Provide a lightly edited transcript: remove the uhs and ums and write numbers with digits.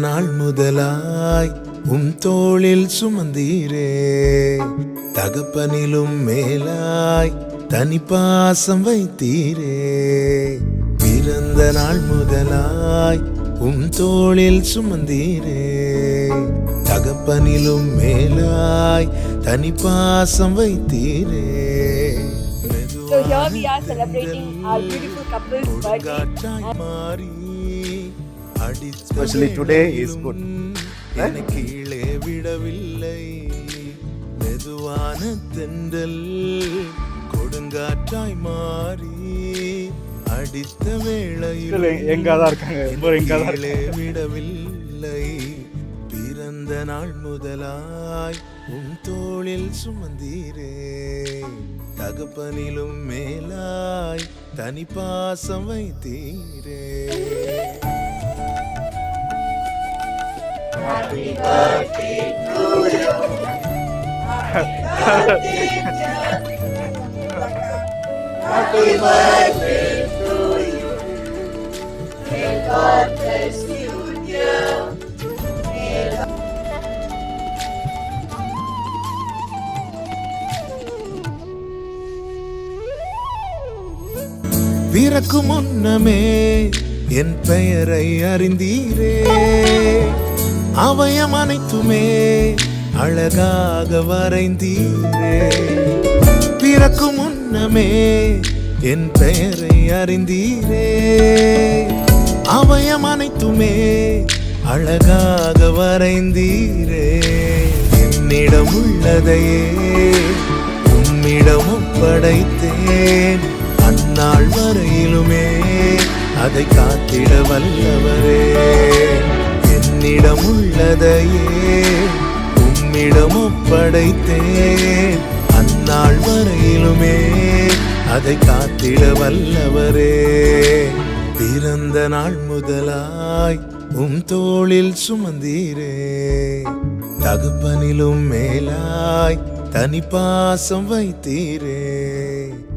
நாள் முதலாய் தோளில் சுமந்தீரே, தகப்பனிலும் மேலாய் தனி பாசம் வைத்தீரே. பிறந்த நாள் முதலாய் தோளில் சுமந்தீரே, தகப்பனிலும் மேலாய் தனி பாசம் வைத்தீரே. So here we are celebrating our beautiful couple's birthday. Especially today is good. கீழே விடவில்லை மெதுவான தென்றல் கொடுங்காற்றாய் மாறி அடித்த வேளையில் கீழே விடவில்லை. பிறந்த நாள் முதலாய் தோளில் சுமந்தீரே, தகப்பனிலும் மேலாய் தனி பாசம் வைத்தீரே. Happy birthday to you. Happy birthday to you. May God bless you, dear. பிறக்கு முன்னமே என் பெயரை அறிந்தீரே, அவயம் அனைத்துமே அழகாக வரைந்தீரே. பிறக்கு முன்னமே என் பெயரை அறிந்தீரே, அவயம் அனைத்துமே அழகாக வரைந்தீரே. என்னிடம் உள்ளதையே உம்மிடம் ஒப்படைத்தேன், அந்நாள் வரையிலுமே அதை காத்திட வல்லவரே. என்னிடம் உள்ளதையே உம்மிடம் ஒப்படைத்தேன், அந்நாள் வரையிலுமே அதை காத்திட வல்லவரே. பிறந்த நாள் முதலாய் தோளில் சுமந்தீரே, தகப்பனிலும் மேலாய் தனி பாசம் வைத்தீரே.